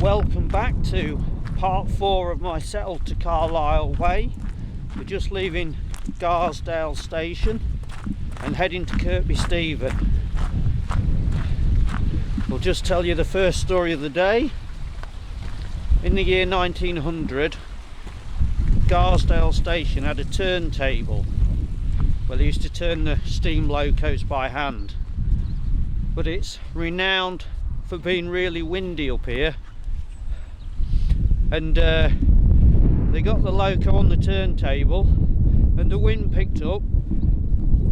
Welcome back to part 4 of my Settled to Carlisle way. We're just leaving Garsdale station and heading to Kirkby Stephen. We'll just tell you the first story of the day. In the year 1900, Garsdale station had a turntable where they used to turn the steam locos by hand, but it's renowned for being really windy up here, and they got the loco on the turntable and the wind picked up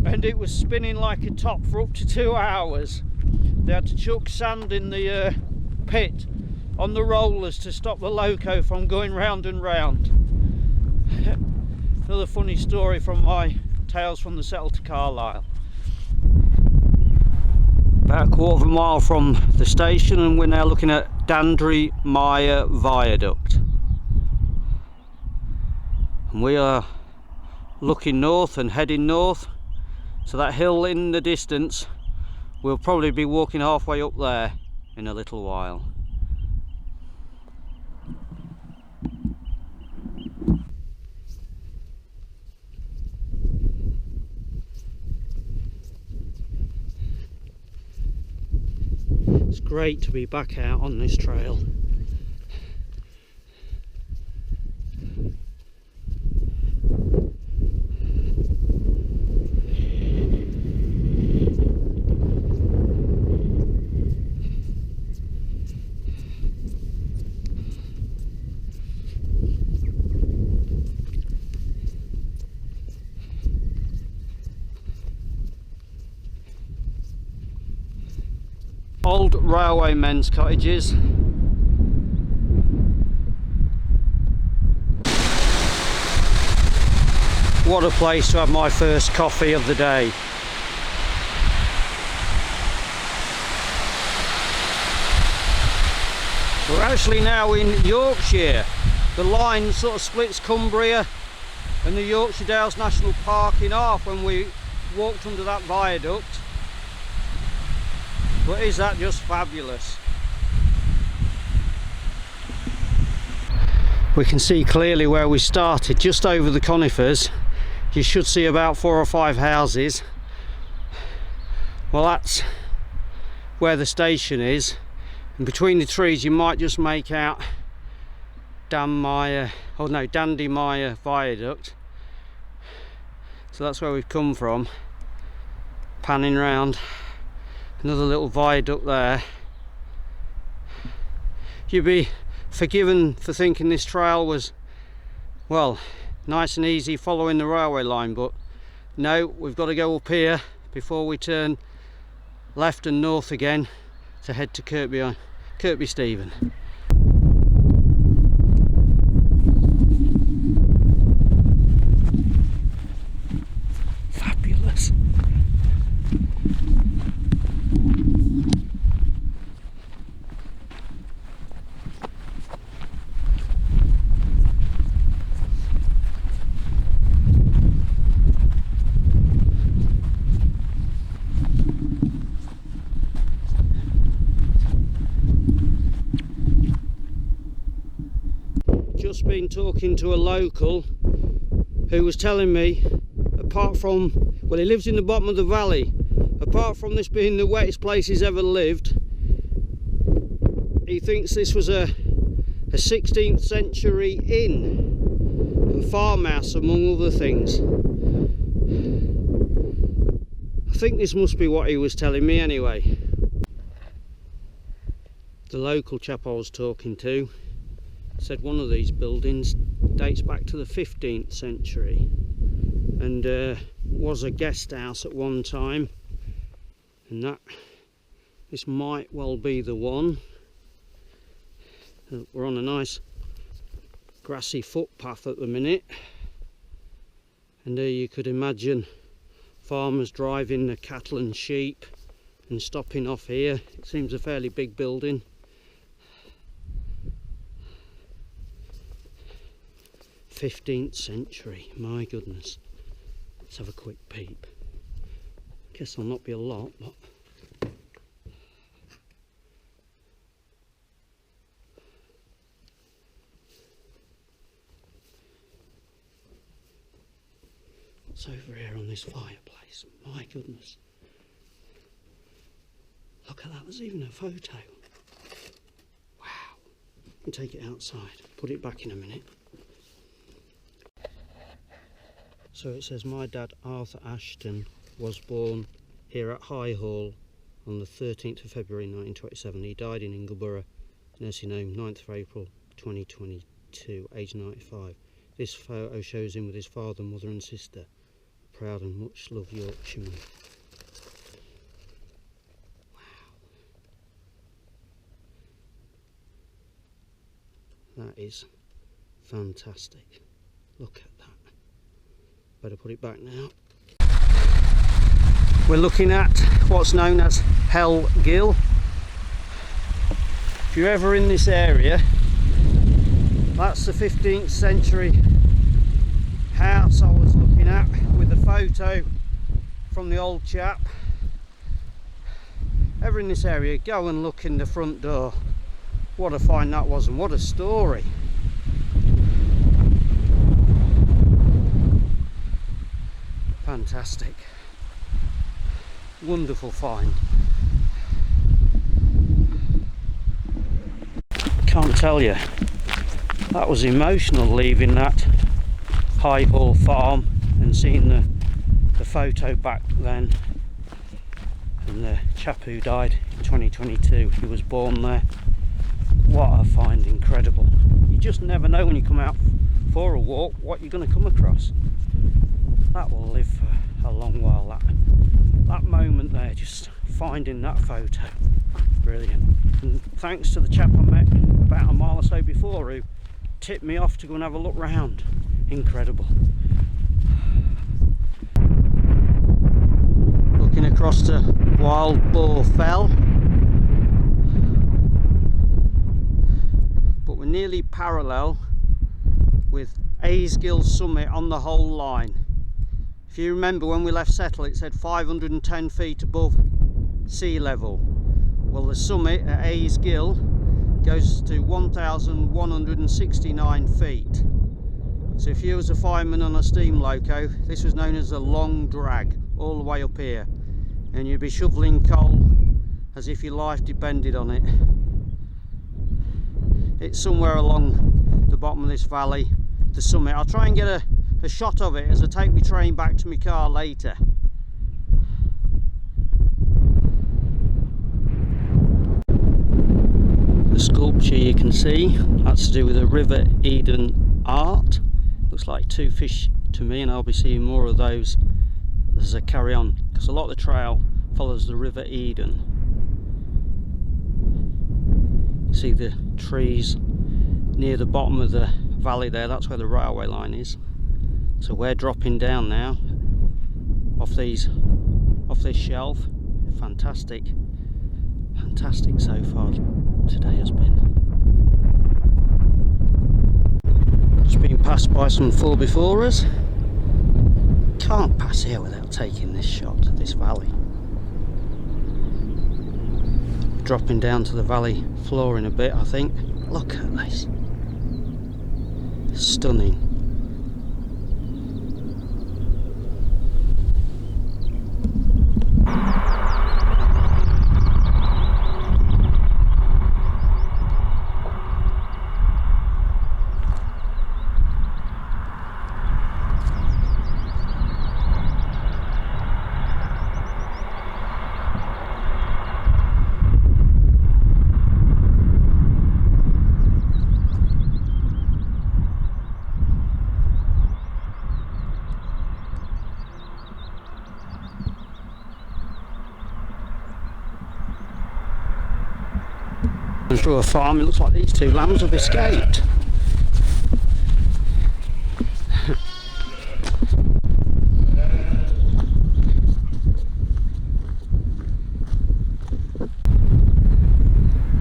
and it was spinning like a top for up to 2 hours. They had to chuck sand in the pit on the rollers to stop the loco from going round and round. Another funny story from my Tales from the Settled to Carlisle. About a quarter of a mile from the station, and we're now looking at Dandry Mire Viaduct. And we are looking north and heading north, so that hill in the distance, we'll probably be walking halfway up there in a little while. It's great to be back out on this trail. Old railway men's cottages. What a place to have my first coffee of the day. We're actually now in Yorkshire. The line sort of splits Cumbria and the Yorkshire Dales National Park in half when we walked under that viaduct. But is that just fabulous? We can see clearly where we started, just over the conifers. You should see about 4 or 5 houses. Well, that's where the station is, and between the trees you might just make out Dandy Mire Viaduct. So that's where we've come from, panning round. Another little viaduct there. You'd be forgiven for thinking this trail was, well, nice and easy following the railway line, but no, we've got to go up here before we turn left and north again to head to Kirkby Stephen. Fabulous. Just been talking to a local who was telling me, apart from, well, he lives in the bottom of the valley, apart from this being the wettest place he's ever lived, he thinks this was a 16th century inn and farmhouse, among other things. I think this must be what he was telling me anyway. The local chap I was talking to said one of these buildings dates back to the 15th century and was a guest house at one time, and that this might well be the one. We're on a nice grassy footpath at the minute, and you could imagine farmers driving the cattle and sheep and stopping off here. It seems a fairly big building. '15th century, my goodness. Let's have a quick peep. Guess there'll not be a lot, but What's over here on this fireplace? My goodness. Look at that, there's even a photo. Wow. I'll take it outside, put it back in a minute. So it says my dad Arthur Ashton was born here at High Hall on the 13th of February 1927. He died in Ingleborough nursing home 9th of April 2022, aged 95. This photo shows him with his father, mother and sister. A proud and much loved Yorkshireman. Wow. That is fantastic. Look at that. Better put it back now. We're looking at what's known as Hell Gill. If you're ever in this area, that's the 15th century house I was looking at with the photo from the old chap. Ever in this area, go and look in the front door. What a find that was, and what a story. Fantastic. Wonderful find. Can't tell you, that was emotional leaving that High Hall farm and seeing the photo back then, and the chap who died in 2022, he was born there. What a find, incredible. You just never know when you come out for a walk what you're going to come across. That will live for a long while, that moment there, just finding that photo. Brilliant. And thanks to the chap I met about a mile or so before who tipped me off to go and have a look round. Incredible. Looking across to Wild Boar Fell, but we're nearly parallel with Aysgill Summit on the whole line. If you remember when we left Settle, it said 510 feet above sea level. Well, the summit at Aysgill goes to 1,169 feet. So if you was a fireman on a steam loco, this was known as a long drag all the way up here, and you'd be shoveling coal as if your life depended on it. It's somewhere along the bottom of this valley, the summit. I'll try and get a shot of it as I take my train back to my car later. The sculpture you can see, that's to do with the River Eden art. Looks like two fish to me, and I'll be seeing more of those as I carry on, because a lot of the trail follows the River Eden. You see the trees near the bottom of the valley there, that's where the railway line is. So we're dropping down now off this shelf. Fantastic so far today has been. Just been passed by some 4x4ers. Can't pass here without taking this shot of this valley. Dropping down to the valley floor in a bit, I think. Look at this. Stunning. And through a farm, it looks like these two lambs have escaped.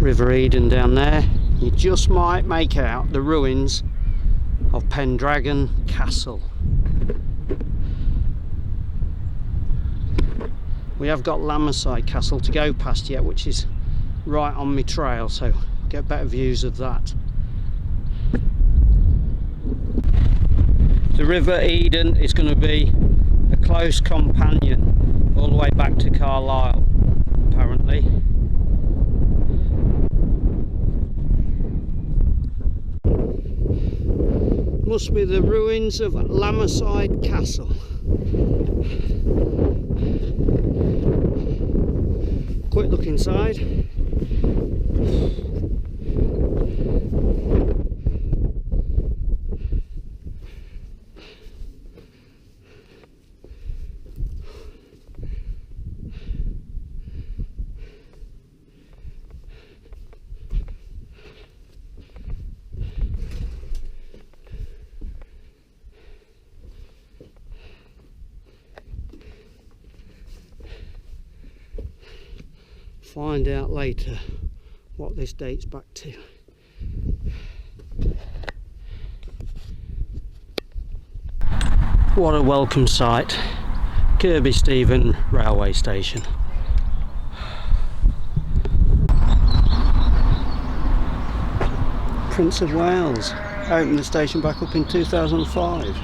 River Eden down there. You just might make out the ruins of Pendragon Castle. We have got Lamerside Castle to go past yet, which is right on my trail, so get better views of that. The River Eden is going to be close companion all the way back to Carlisle, apparently. Must be the ruins of Lammerside Castle. Quick look inside. Find out later what this dates back to. What a welcome sight. Kirby Stephen railway station. Prince of Wales opened the station back up in 2005.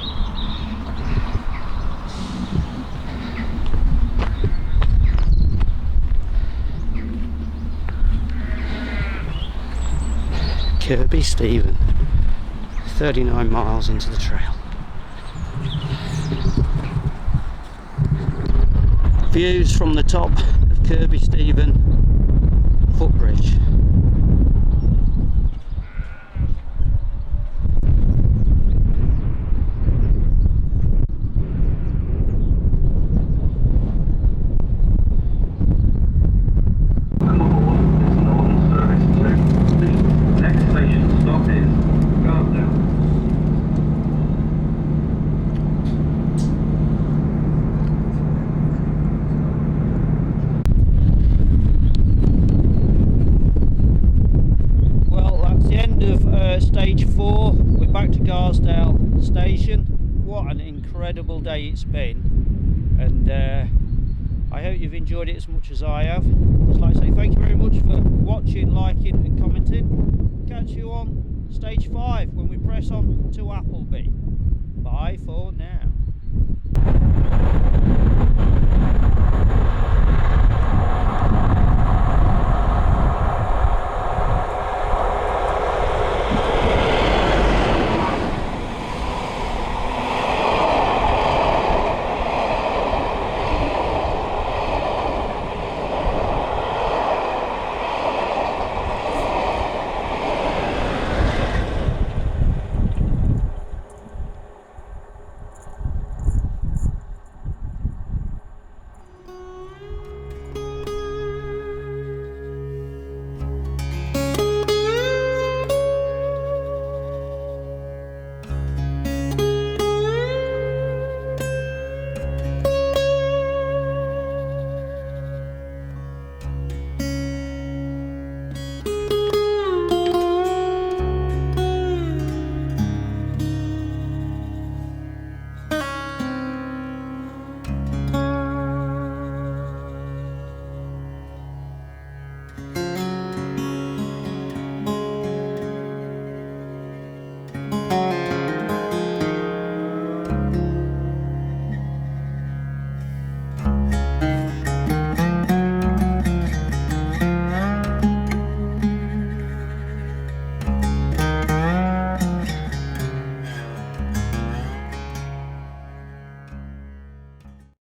Kirby Stephen, 39 miles into the trail. Views from the top of Kirby Stephen footbridge. Stage 4, we're back to Carlisle station. What an incredible day it's been, and I hope you've enjoyed it as much as I have. Just like to say thank you very much for watching, liking and commenting. Catch you on stage 5 when we press on to Appleby. Bye for now.